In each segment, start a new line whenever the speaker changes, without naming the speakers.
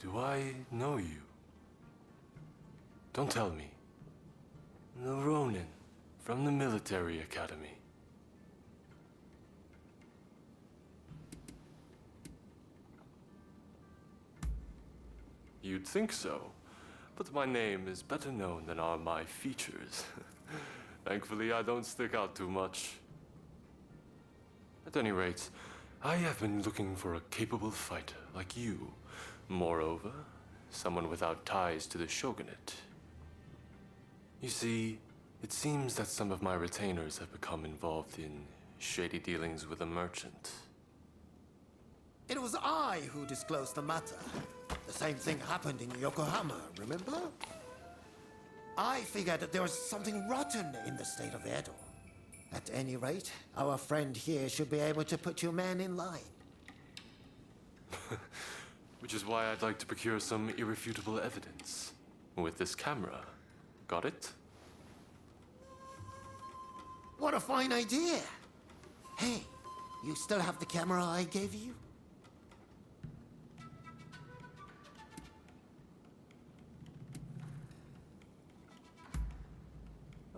Do I know you? Don't tell me. The Ronin from the military academy. You'd think so, but my name is better known than are my features. Thankfully, I don't stick out too much. At any rate, I have been looking for a capable fighter like you. Moreover, someone without ties to the shogunate. You see, it seems that some of my retainers have become involved in shady dealings with a merchant.
It was I who disclosed the matter. The same thing happened in Yokohama, remember? I figured that there was something rotten in the state of Edo. At any rate, our friend here should be able to put your man in line.
Which is why I'd like to procure some irrefutable evidence. With this camera. Got it?
What a fine idea! Hey, you still have the camera I gave you?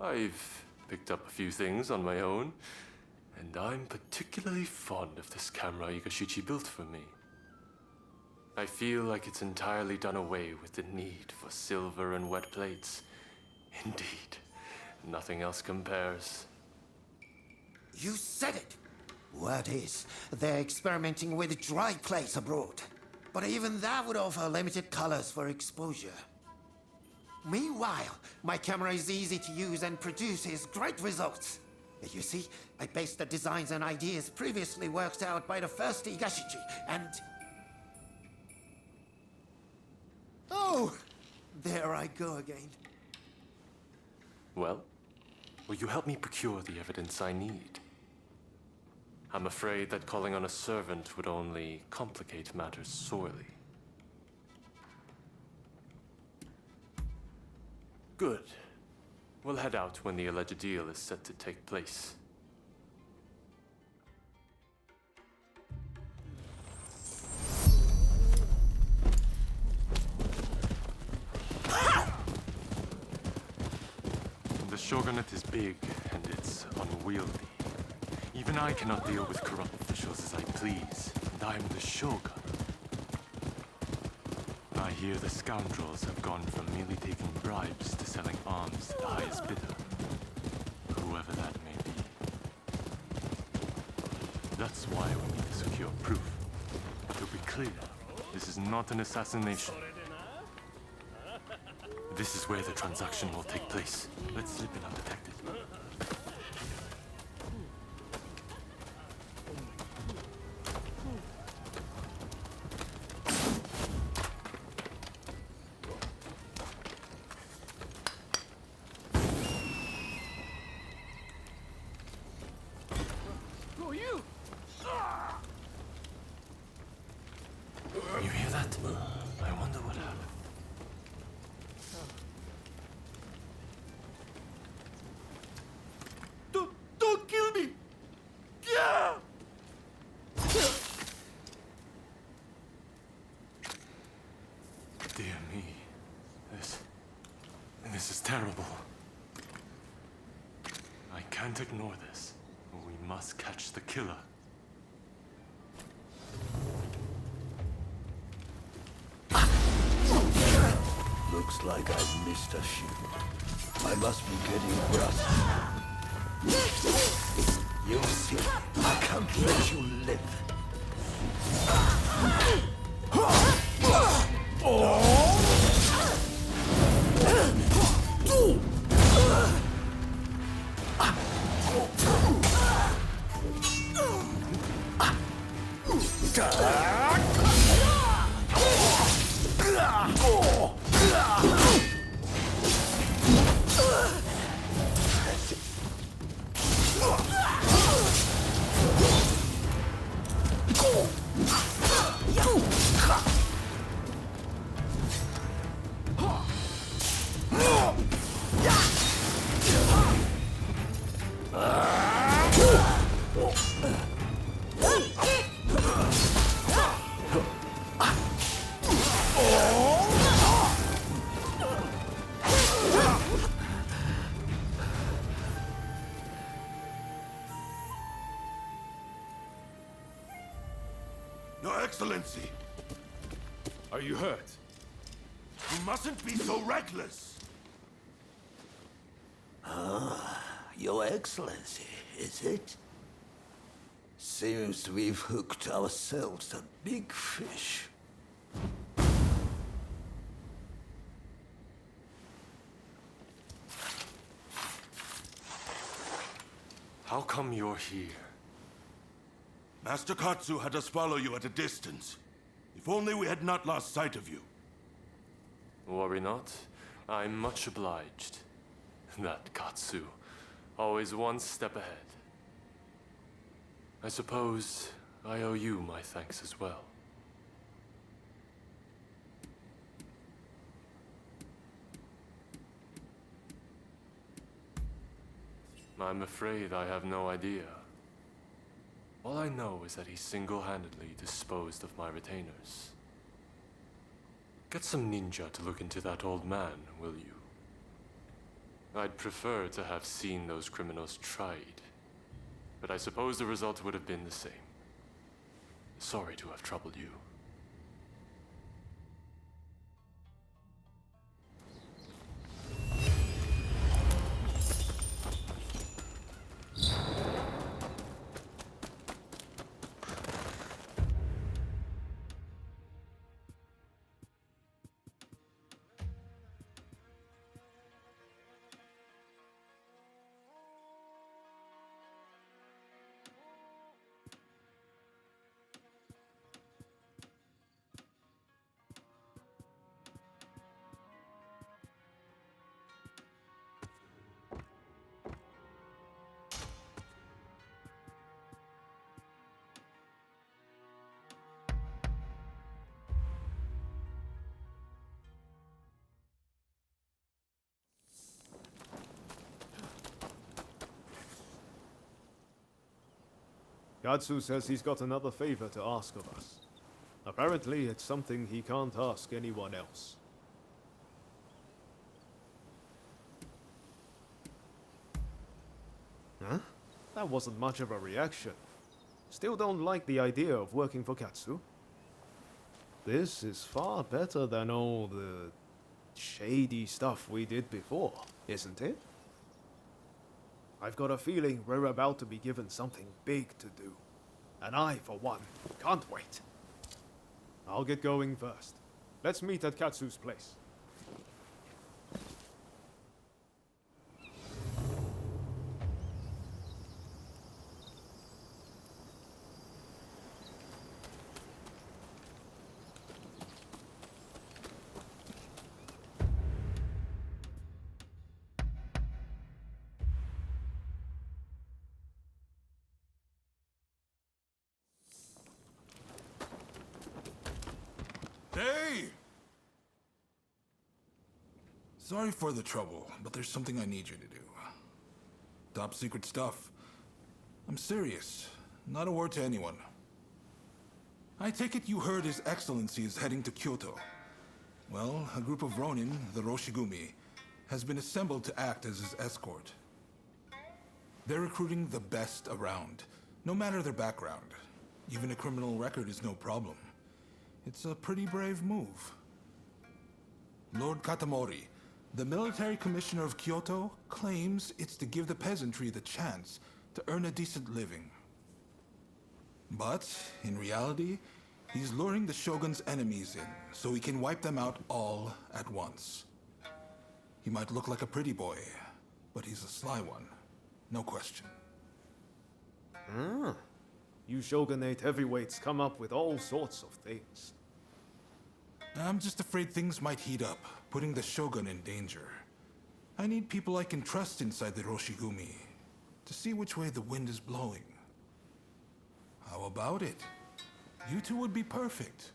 I've picked up a few things on my own, and I'm particularly fond of this camera Igashichi built for me. I feel like it's entirely done away with the need for silver and wet plates. Indeed, nothing else compares.
You said it! Word is, they're experimenting with dry plates abroad. But even that would offer limited colors for exposure. Meanwhile, my camera is easy to use and produces great results. You see, I based the designs and ideas previously worked out by the first Igashichi, and... Oh! There I go again.
Well, will you help me procure the evidence I need? I'm afraid that calling on a servant would only complicate matters sorely. Good. We'll head out when the alleged deal is set to take place. The shogunate is big and it's unwieldy. Even I cannot deal with corrupt officials as I please, and I'm the shogun. I hear the scoundrels have gone from merely taking bribes to selling arms to the highest bidder, whoever that may be. That's why we need to secure proof. To be clear, this is not an assassination. This is where the transaction will take place. Let's slip in undetected. You hear that? I wonder what happened. Don't kill me! Yeah! Dear me. This is terrible. I can't ignore this. We must catch the killer.
Looks like I missed a shoot. I must be getting rust. You see, I can't let you live.
Your Excellency!
Are you hurt?
You mustn't be so reckless!
Your Excellency, is it? Seems we've hooked ourselves a big fish.
How come you're here?
Master Katsu had us follow you at a distance. If only we had not lost sight of you.
Worry not. I'm much obliged. That Katsu. Always one step ahead. I suppose I owe you my thanks as well. I'm afraid I have no idea. All I know is that he single-handedly disposed of my retainers. Get some ninja to look into that old man, will you? I'd prefer to have seen those criminals tried, but I suppose the result would have been the same. Sorry to have troubled you.
Katsu says he's got another favor to ask of us. Apparently, it's something he can't ask anyone else. Huh? That wasn't much of a reaction. Still don't like the idea of working for Katsu? This is far better than all the shady stuff we did before, isn't it? I've got a feeling we're about to be given something big to do. And I, for one, can't wait. I'll get going first. Let's meet at Katsu's place.
Hey! Sorry for the trouble, but there's something I need you to do. Top secret stuff. I'm serious. Not a word to anyone. I take it you heard His Excellency is heading to Kyoto. Well, a group of Ronin, the Roshigumi, has been assembled to act as his escort. They're recruiting the best around, no matter their background. Even a criminal record is no problem. It's a pretty brave move. Lord Katamori, the military commissioner of Kyoto, claims it's to give the peasantry the chance to earn a decent living. But, in reality, he's luring the shogun's enemies in, so he can wipe them out all at once. He might look like a pretty boy, but he's a sly one. No question.
You shogunate heavyweights come up with all sorts of things.
I'm just afraid things might heat up, putting the shogun in danger. I need people I can trust inside the Roshigumi, to see which way the wind is blowing. How about it? You two would be perfect.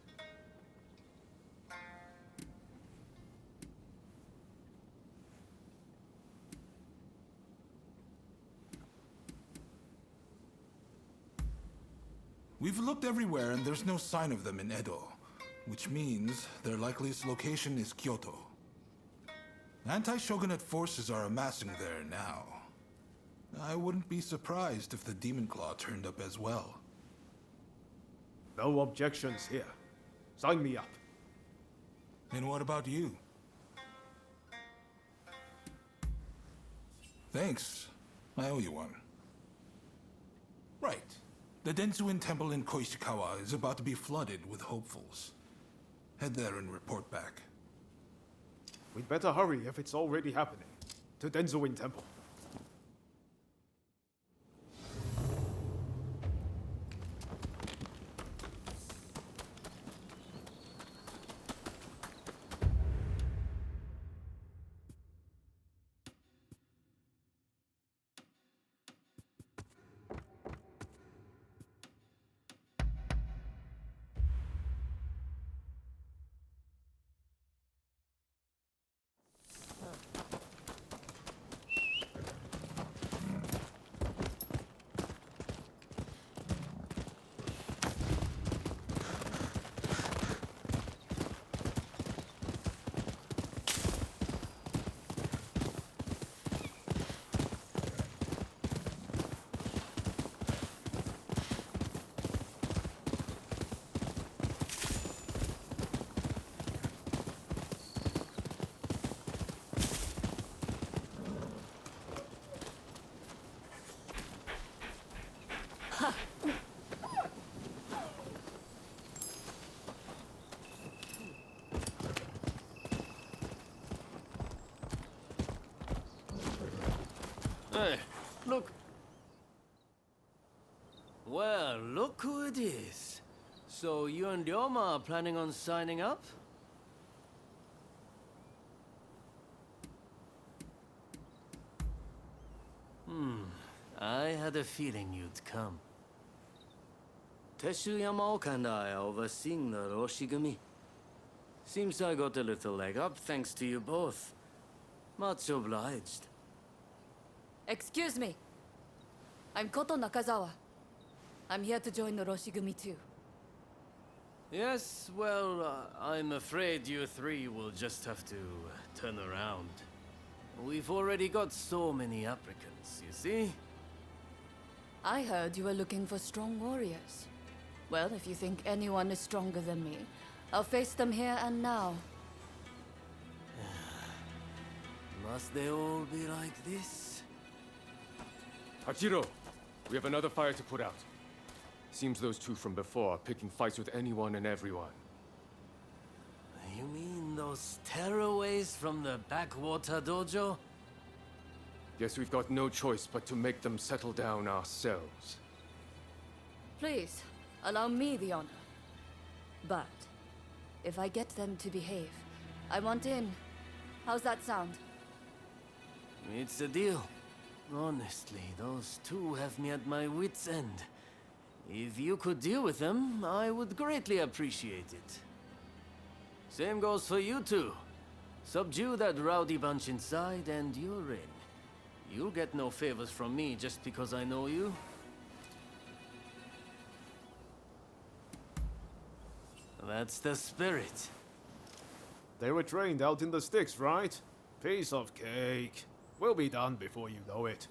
We've looked everywhere and there's no sign of them in Edo, which means their likeliest location is Kyoto. Anti-shogunate forces are amassing there now. I wouldn't be surprised if the Demon Claw turned up as well. How about it? You two would be perfect. We have looked everywhere and there's no sign of them in Edo, which means their likeliest location is Kyoto. Anti-shogunate forces are amassing there now. I wouldn't be surprised if the Demon Claw turned up as well.
No objections here. Sign me up.
And what about you? Thanks. I owe you one. Right. The Densuin Temple in Koishikawa is about to be flooded with hopefuls. Head there and report back.
We'd better hurry if it's already happening. To Denzuin Temple.
Hey, look. Well, look who it is. So you and Ryoma are planning on signing up? I had a feeling you'd come. Teshu Yamaoka and I are overseeing the Roshigumi. Seems I got a little leg up thanks to you both. Much obliged.
Excuse me. I'm Koto Nakazawa. I'm here to join the Roshigumi too.
Yes, well, I'm afraid you three will just have to turn around. We've already got so many applicants, you see?
I heard you were looking for strong warriors. Well, if you think anyone is stronger than me, I'll face them here and now.
Must they all be like this?
Hachiro, we have another fire to put out. Seems those two from before are picking fights with anyone and everyone.
You mean those tearaways from the backwater dojo?
Guess we've got no choice but to make them settle down ourselves.
Please, allow me the honor. But, if I get them to behave, I want in. How's that sound?
It's a deal. Honestly, those two have me at my wit's end. If you could deal with them, I would greatly appreciate it. Same goes for you two. Subdue that rowdy bunch inside and you're in. You'll get no favors from me just because I know you. That's the spirit.
They were trained out in the sticks, right? Piece of cake. We'll be done before you know it.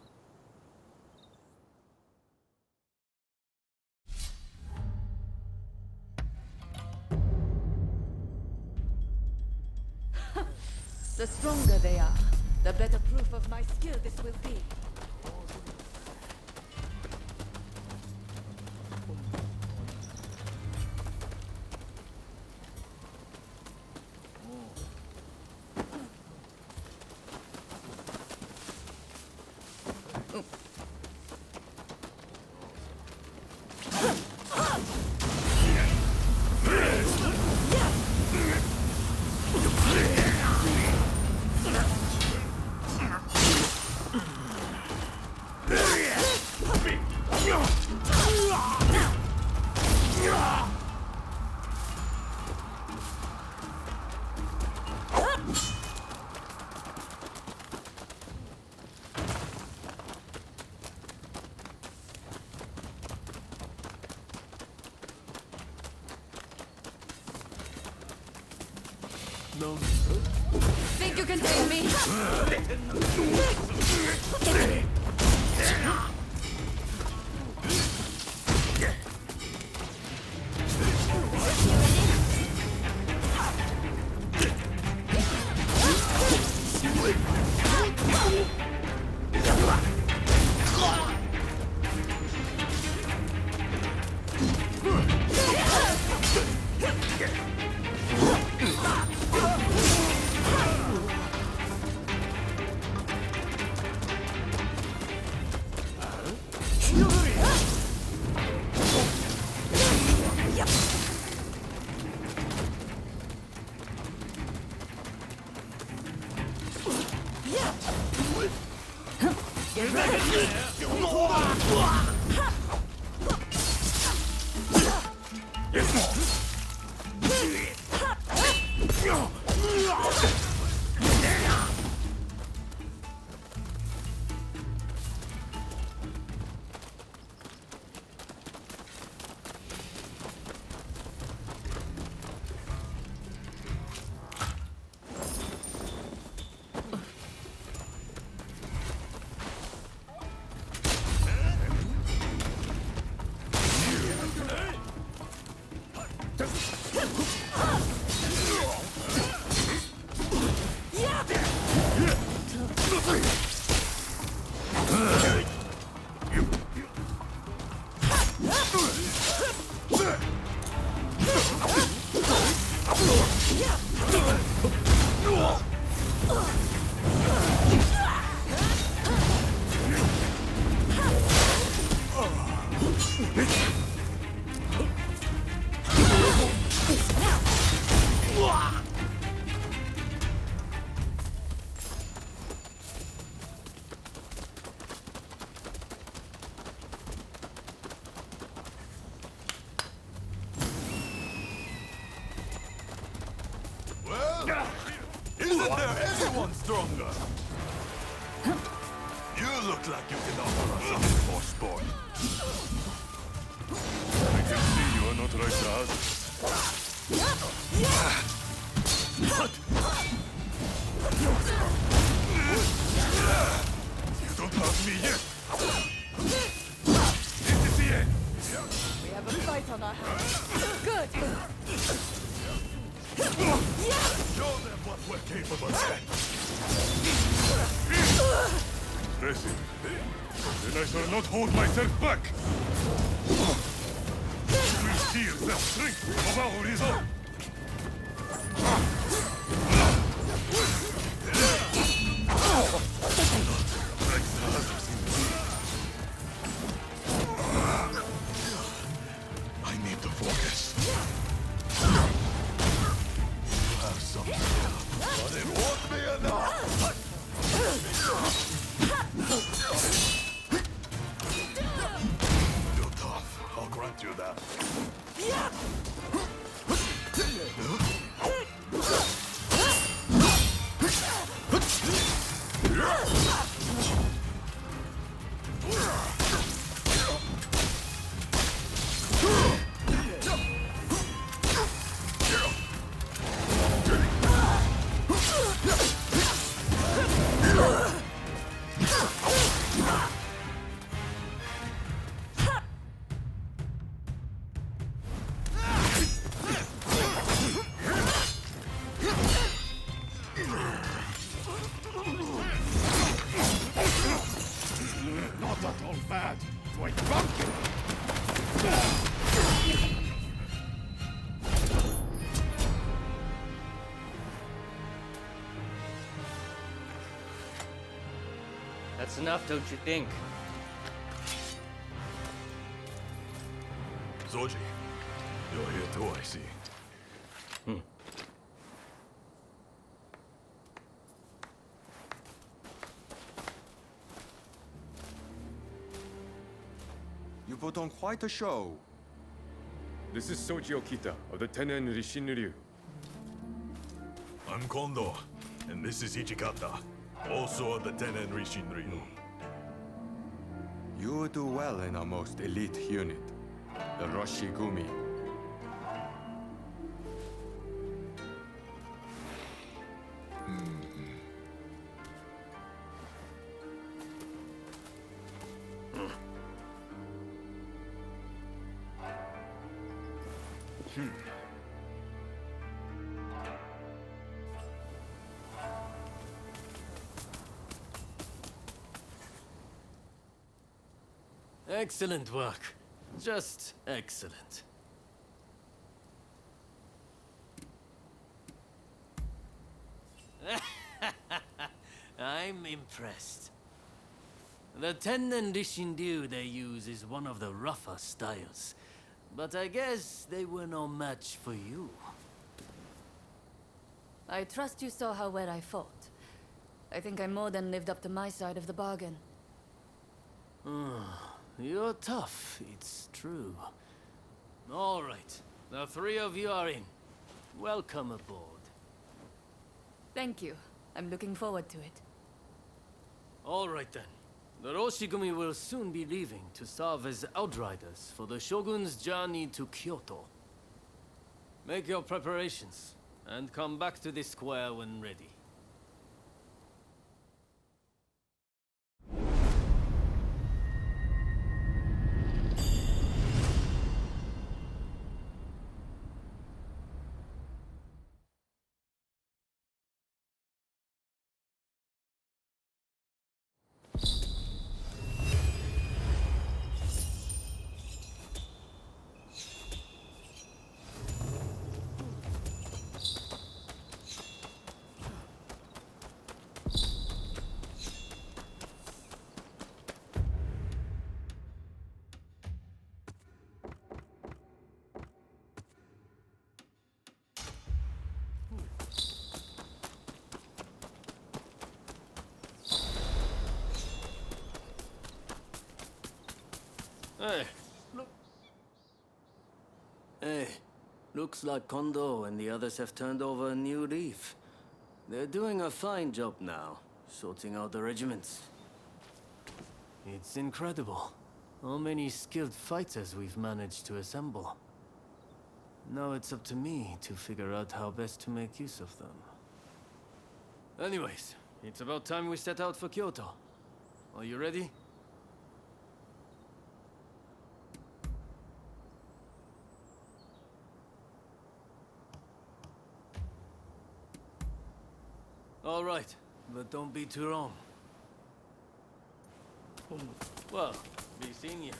The stronger they are, the better proof of my skill this will be.
No.
Think you can take me?
Isn't there anyone stronger? You look like you can offer us something more sport.
I can see you are not right, Raz.
You don't love me yet. This is the end.
We have a fight on our hands. Good.
Show them what we're capable of.
Impressive. Then I shall not hold myself back. We feel the strength of our resolve.
I need to focus. You have something, but it won't be enough. You're tough. I'll grant you that.
Not at all bad. Quite drunken.
That's enough, don't you think?
Zoji, you're here too, I see.
You put on quite a show.
This is Soji Okita of the Tenen Rishinryu.
I'm Kondo, and this is Ichikata, also of the Tenen Rishinryu.
You do well in our most elite unit, the Roshigumi.
Excellent work. Just excellent. I'm impressed. The Tennen Rishindyu they use is one of the rougher styles. But I guess they were no match for you.
I trust you saw how well I fought. I think I more than lived up to my side of the bargain.
You're tough, it's true. All right, the three of you are in. Welcome aboard.
Thank you. I'm looking forward to it.
All right then. The Roshigumi will soon be leaving to serve as outriders for the Shogun's journey to Kyoto. Make your preparations, and come back to this square when ready. Hey, look. Hey, looks like Kondo and the others have turned over a new leaf. They're doing a fine job now, sorting out the regiments. It's incredible how many skilled fighters we've managed to assemble. Now it's up to me to figure out how best to make use of them. Anyways, it's about time we set out for Kyoto. Are you ready? All right, but don't be too wrong. Well, be seeing you.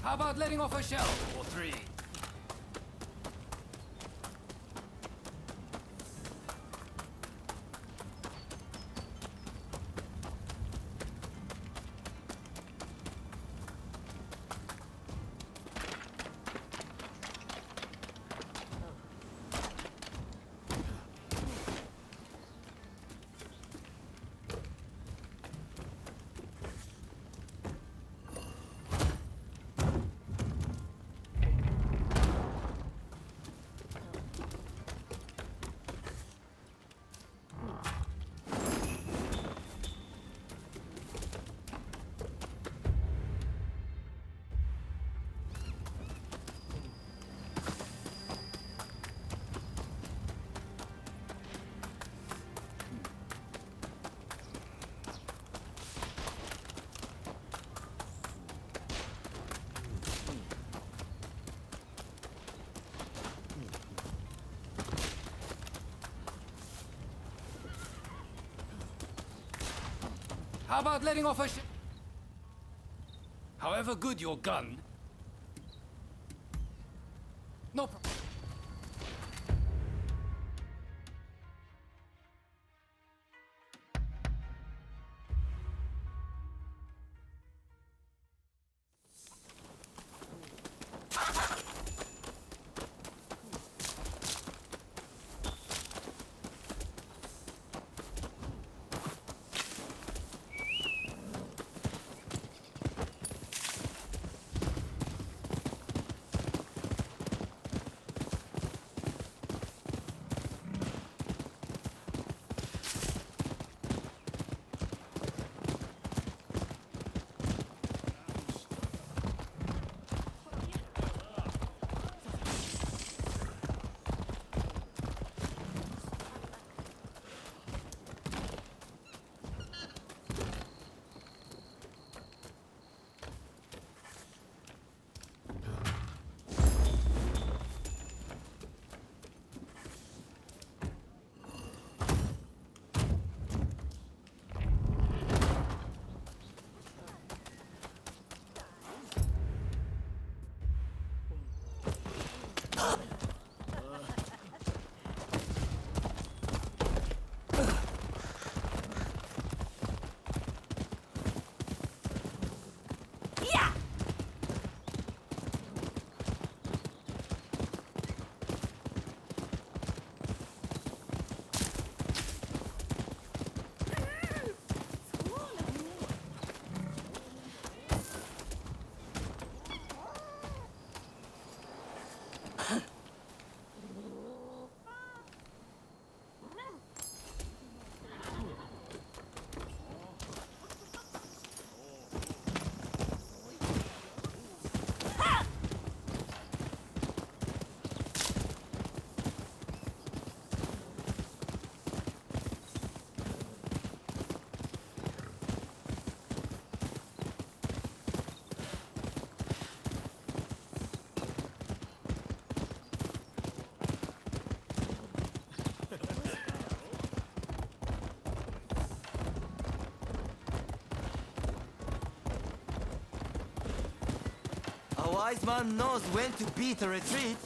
How about letting off a shell? Or three? How about letting off a However good your gun... No problem.
wise man knows when to beat a retreat.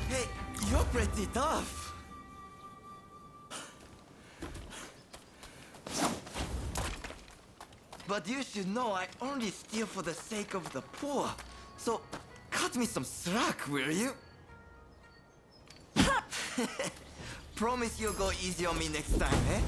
Hey, you're pretty tough. But you should know I only steal for the sake of the poor. So, cut me some slack, will you? Promise you'll go easy on me next time, eh?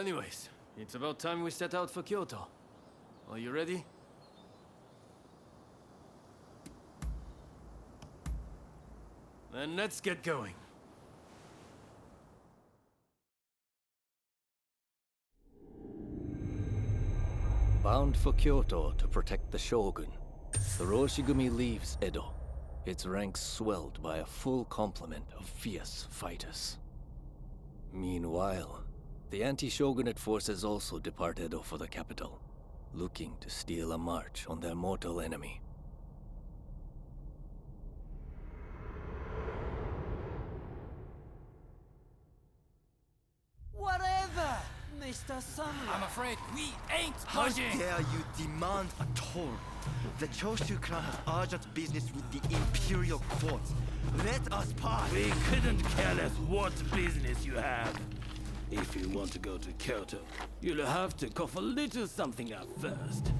Anyways, it's about time we set out for Kyoto. Are you ready? Then let's get going.
Bound for Kyoto to protect the Shogun, the Roshigumi leaves Edo, its ranks swelled by a full complement of fierce fighters. Meanwhile, the anti-shogunate forces also depart Edo for the capital, looking to steal a march on their mortal enemy.
Whatever, Mr. Samurai.
I'm afraid we ain't
How
budging.
dare you demand a toll? The Choshu clan has urgent business with the Imperial Court. Let us pass.
We couldn't care less what business you have. If you want to go to Kyoto, you'll have to cough a little something up first.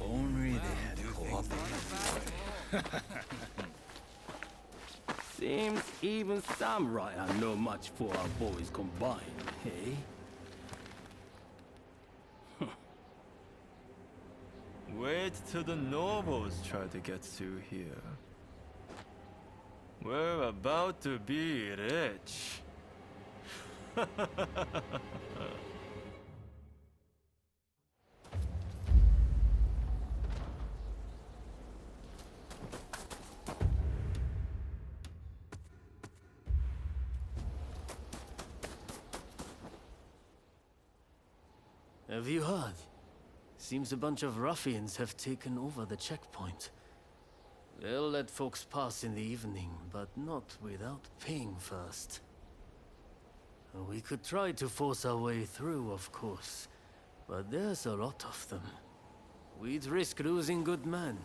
Only they had cooperated. Seems even samurai are no match for our boys combined, hey?
Wait till the nobles try to get through here. We're about to be rich.
Have you heard? Seems a bunch of ruffians have taken over the checkpoint. They'll let folks pass in the evening, but not without paying first. We could try to force our way through, of course, but there's a lot of them. We'd risk losing good men.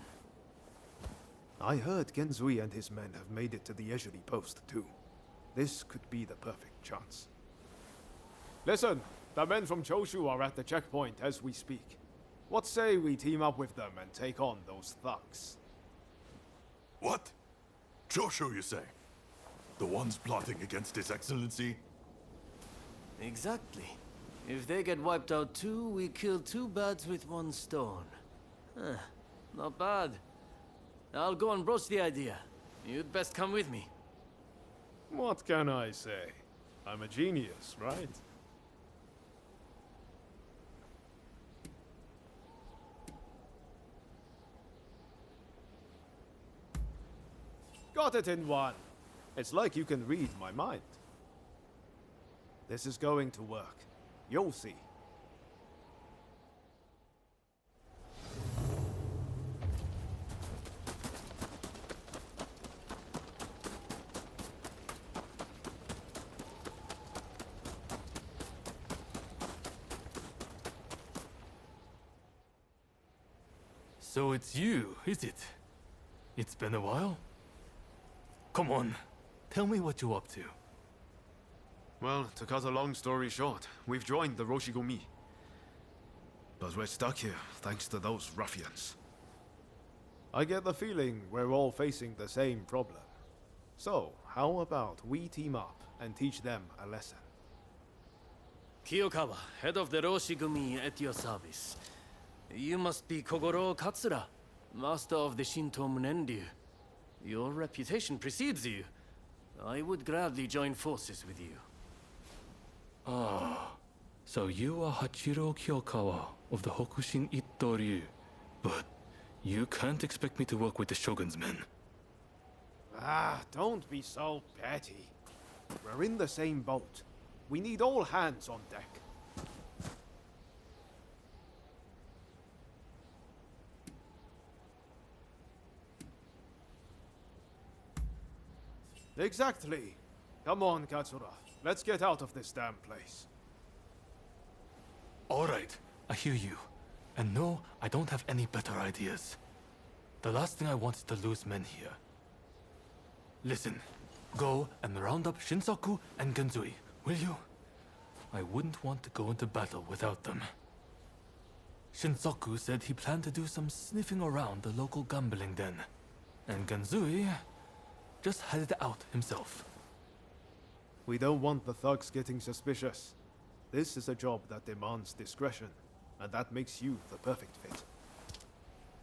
I heard Genzui and his men have made it to the Ejiri post, too. This could be the perfect chance. Listen, the men from Choshu are at the checkpoint as we speak. What say we team up with them and take on those thugs?
What? Choshu, you say? The ones plotting against His Excellency?
Exactly. If they get wiped out too, we kill two birds with one stone. Not bad. I'll go and broach the idea. You'd best come with me.
What can I say? I'm a genius, right? Got it in one. It's like you can read my mind. This is going to work. You'll see.
So it's you, is it? It's been a while? Come on, tell me what you're up to.
Well, to cut a long story short, we've joined the Roshigumi. But we're stuck here, thanks to those ruffians. I get the feeling we're all facing the same problem. So, how about we team up and teach them a lesson?
Kiyokawa, head of the Roshigumi, at your service. You must be Kogoro Katsura, master of the Shinto Munenryu. Your reputation precedes you. I would gladly join forces with you.
Ah, so you are Hachiro Kiyokawa of the Hokushin Itto-ryu. But you can't expect me to work with the Shogun's men.
Ah, don't be so petty. We're in the same boat. We need all hands on deck. Exactly. Come on, Katsura. Let's get out of this damn place.
All right, I hear you. And no, I don't have any better ideas. The last thing I want is to lose men here. Listen, go and round up Shinsaku and Genzui, will you? I wouldn't want to go into battle without them. Shinsaku said he planned to do some sniffing around the local gambling den. And Genzui just headed out himself.
We don't want the thugs getting suspicious. This is a job that demands discretion, and that makes you the perfect fit.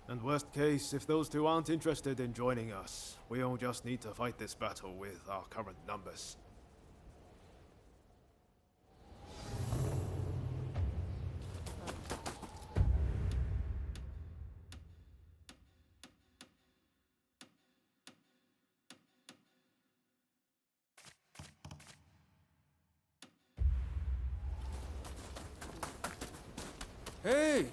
And worst case, if those two aren't interested in joining us, we'll just need to fight this battle with our current numbers.
Hey!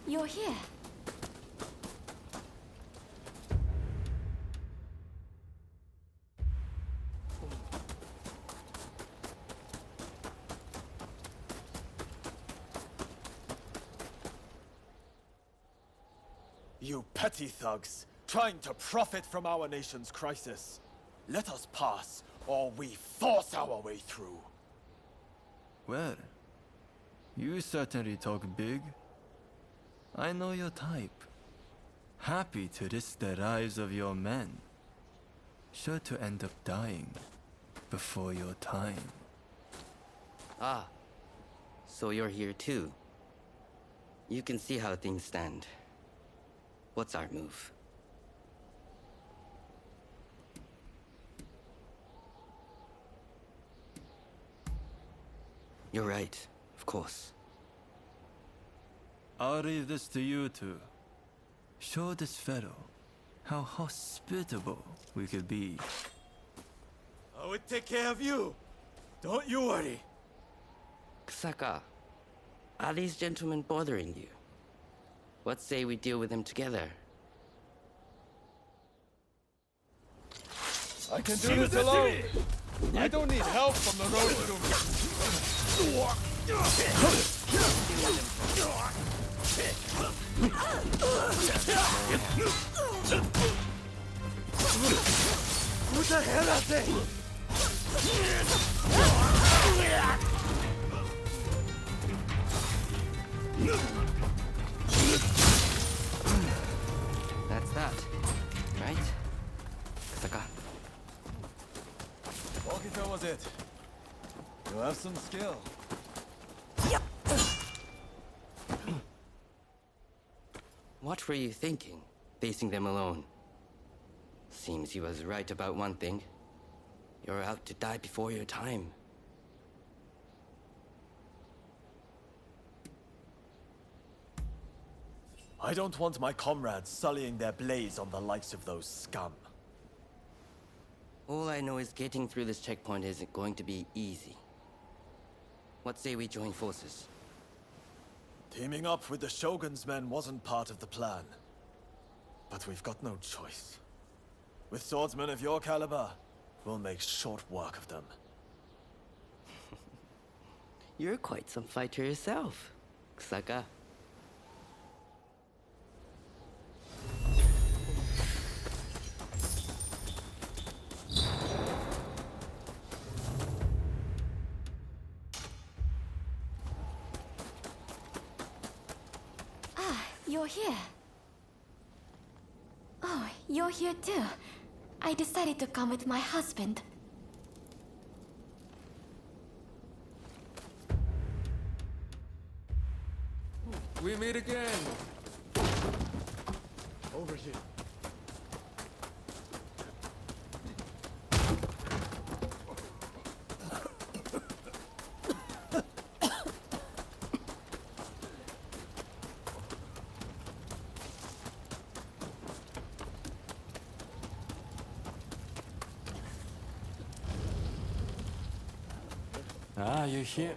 You're here.
You petty thugs, trying to profit from our nation's crisis. Let us pass, or we force our way through.
Well, you certainly talk big. I know your type. Happy to risk the lives of your men. Sure to end up dying before your time.
Ah, so you're here too. You can see how things stand. What's our move? You're right, of course.
I'll leave this to you two. Show this fellow how hospitable we could be.
I would take care of you. Don't you worry.
Kusaka, are these gentlemen bothering you? What say we deal with them together?
I can do this alone. I don't need help from the What the hell are they?
That's that, right? Kusaka.
Walkie was it. You have some skill.
What were you thinking, facing them alone? Seems he was right about one thing. You're out to die before your time.
I don't want my comrades sullying their blaze on the likes of those scum.
All I know is getting through this checkpoint isn't going to be easy. What say we join forces?
Teaming up with the Shogun's men wasn't part of the plan. But we've got no choice. With swordsmen of your caliber, we'll make short work of them.
You're quite some fighter yourself, Kusaka.
You're here.
You're here too. I decided to come with my husband.
We meet again.
Over here.
Ah, you're here.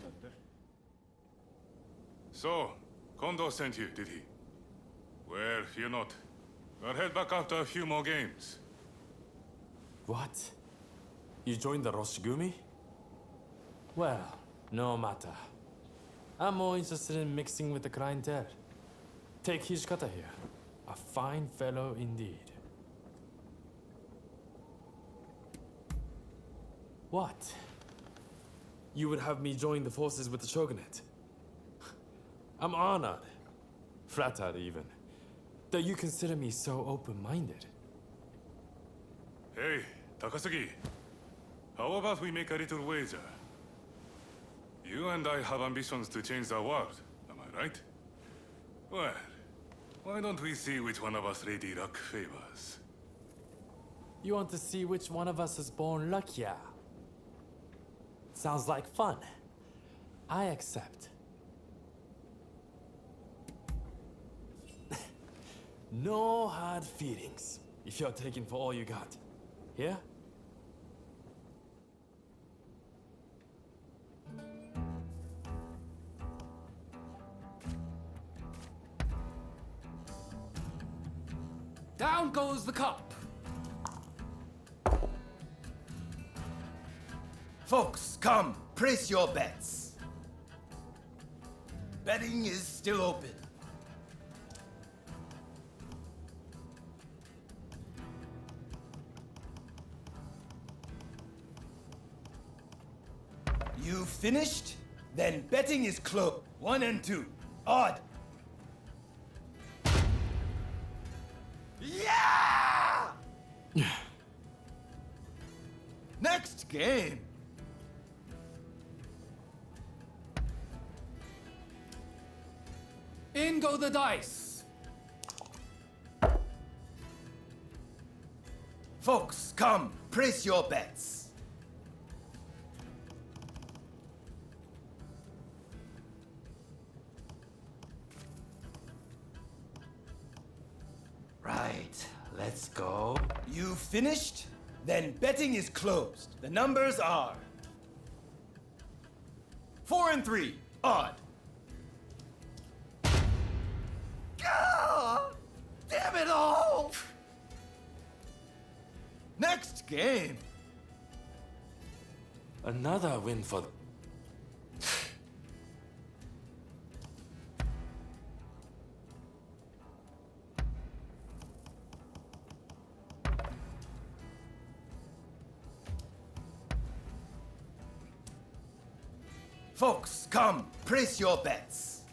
So, Kondo sent you, did he? Well, fear not. I'll head back after a few more games.
What? You joined the Roshigumi? Well, no matter. I'm more interested in mixing with the clientele. Take Hishikata here. A fine fellow indeed. What? You would have me join the forces with the shogunate? I'm honored. Flattered even. That you consider me so open-minded.
Hey, Takasugi. How about we make a little wager? You and I have ambitions to change the world, am I right? Well, why don't we see which one of us Lady Luck favors?
You want to see which one of us is born luckier? Sounds like fun. I accept. No hard feelings, if you're taking for all you got. Yeah?
Down goes the cup.
Folks, come, place your bets. Betting is still open. You finished? Then betting is closed. 1 and 2. Odd. Yeah! Next game.
In go the dice.
Folks, come, place your bets. Right, let's go. You finished? Then betting is closed. The numbers are 4 and 3. Odd. Ah, damn it all! Next game.
Another win for...
Folks, come, place your bets.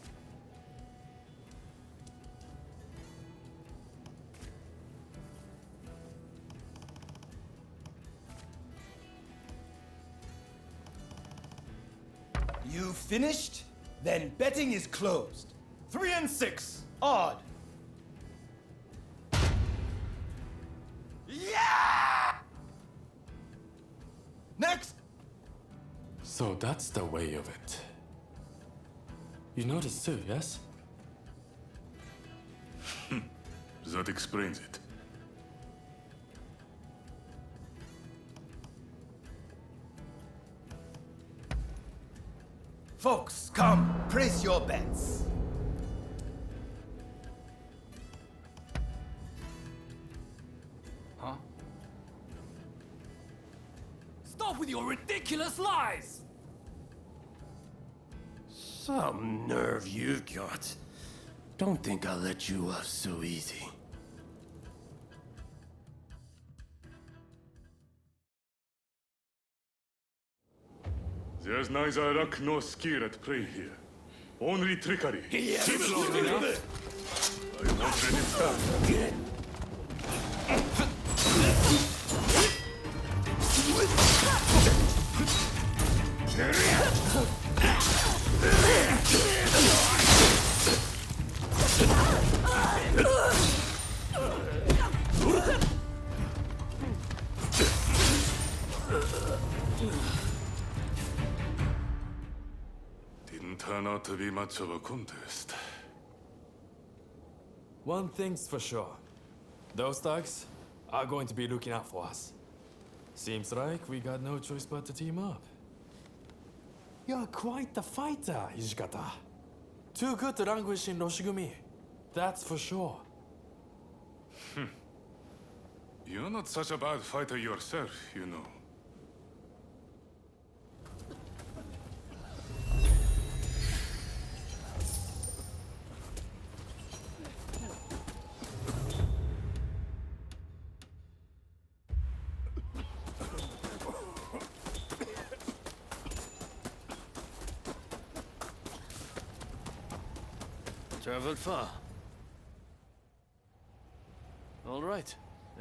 You finished? Then betting is closed. 3 and 6. Odd. Yeah! Next.
So that's the way of it. You noticed too, yes?
That explains it.
Folks, come, place your bets.
Huh? Stop with your ridiculous lies!
Some nerve you've got. Don't think I'll let you off so easy.
There's neither luck nor skill at play here. Only trickery.
Yes.
Keep it on. I won't let it stand. Didn't turn out to be much of a contest.
One thing's for sure. Those thugs are going to be looking out for us. Seems like we got no choice but to team up. You're quite the fighter, Hijikata. Too good to languish in Roshigumi. That's for sure.
You're not such a bad fighter yourself, you know.
Traveled far. All right.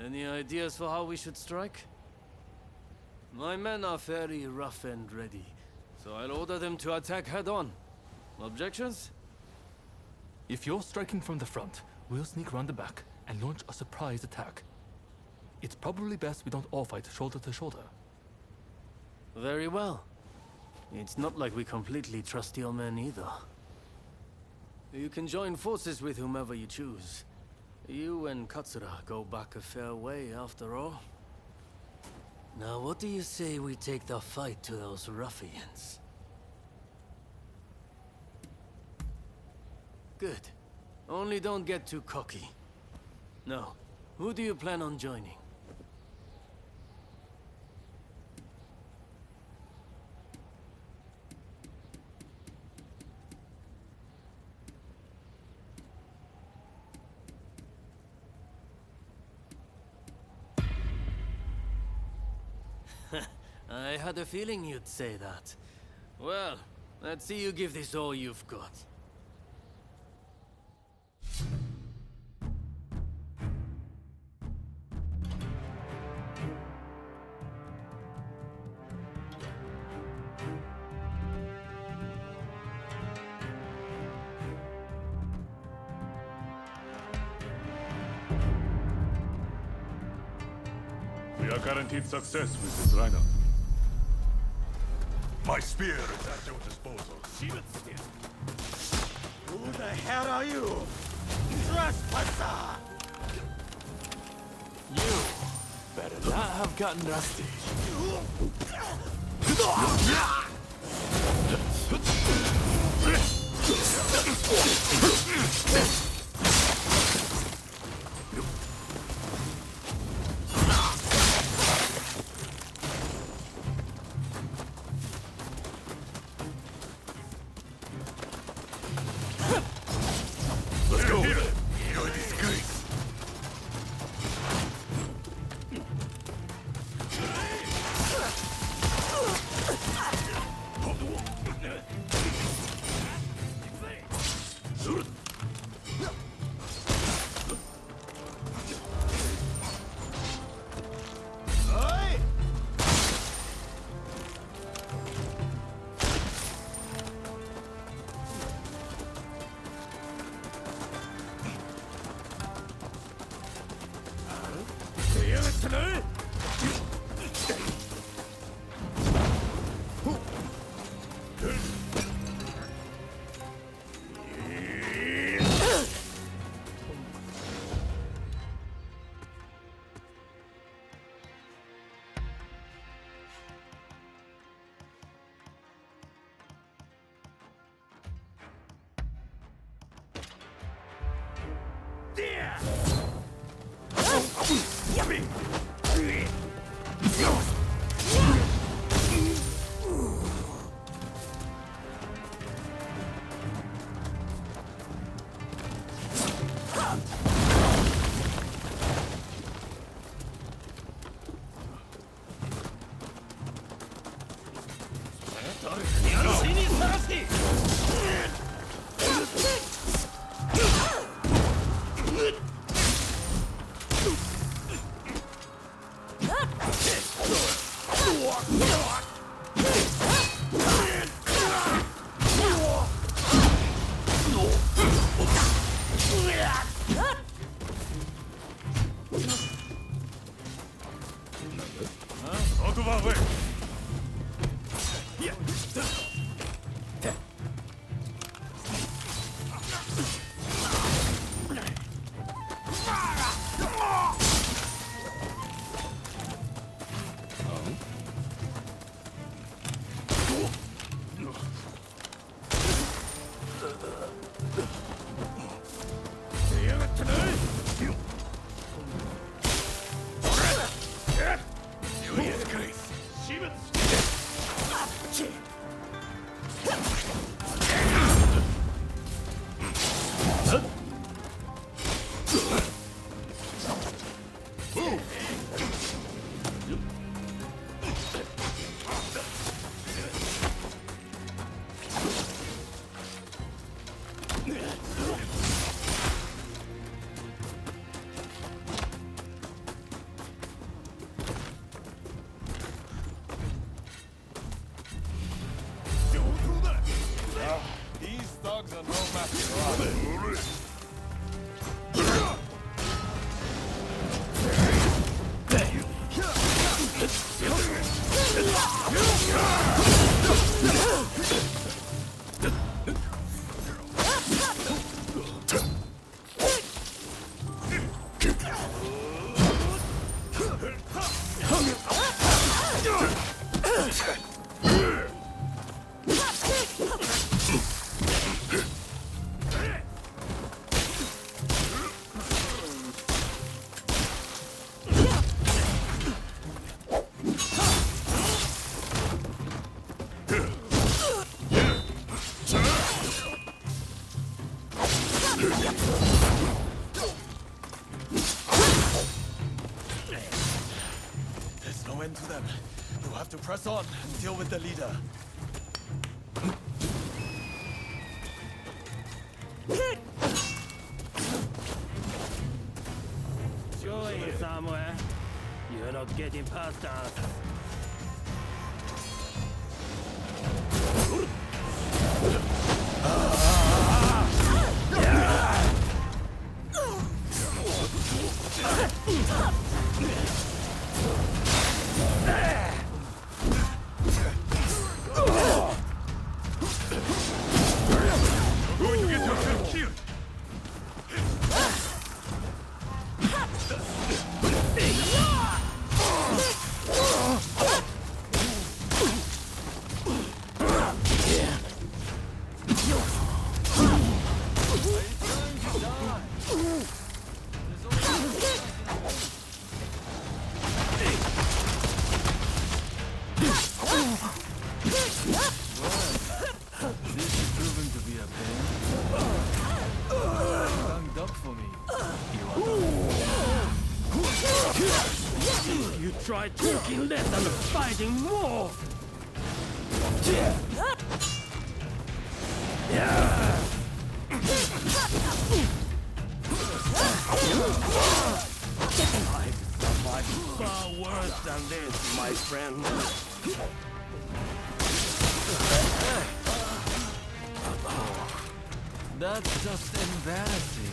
Any ideas for how we should strike? My men are very rough and ready, so I'll order them to attack head-on. Objections?
If you're striking from the front, we'll sneak around the back and launch a surprise attack. It's probably best we don't all fight shoulder to shoulder.
Very well. It's not like we completely trust your men either. You can join forces with whomever you choose. You and Katsura go back a fair way, after all. Now, what do you say we take the fight to those ruffians? Good. Only don't get too cocky. Now, who do you plan on joining? I had a feeling you'd say that. Well, let's see you give this all you've got.
We are guaranteed success with this rhino.
My spear is at your disposal.
Who the hell are you? Trespasser!
You better not have gotten rusty.
Let's go. You're a disgrace. Out of our way!
These thugs are no match for us. There's no end to them. You have to press on and deal with the leader.
Sure is somewhere. You're not getting past us.
You're going to get yourself killed!
This is proven to be a pain. Ganged up for me.
You try talking less and fighting more! I've survived far worse than this, my friend.
That's just embarrassing.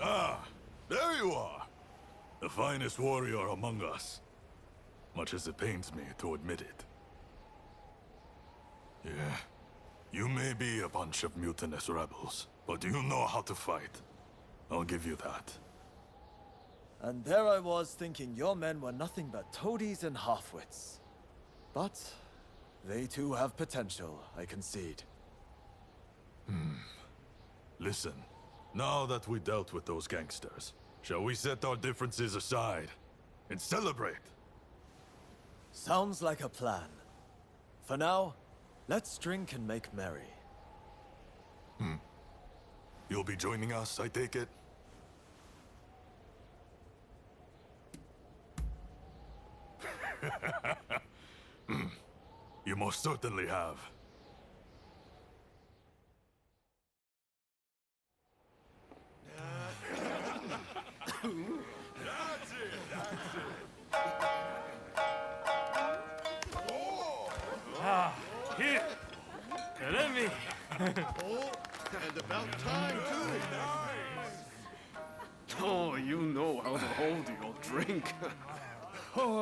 Ah, there you are. The finest warrior among us. Much as it pains me to admit it. Yeah, you may be a bunch of mutinous rebels, but you know how to fight. I'll give you that.
And there I was thinking your men were nothing but toadies and halfwits. But they too have potential, I concede.
Listen, now that we dealt with those gangsters, shall we set our differences aside and celebrate?
Sounds like a plan. For now, let's drink and make merry.
You'll be joining us, I take it? You most certainly have.
Here! Let me!
And about time, too.
Oh, you know how to hold your drink. Oh,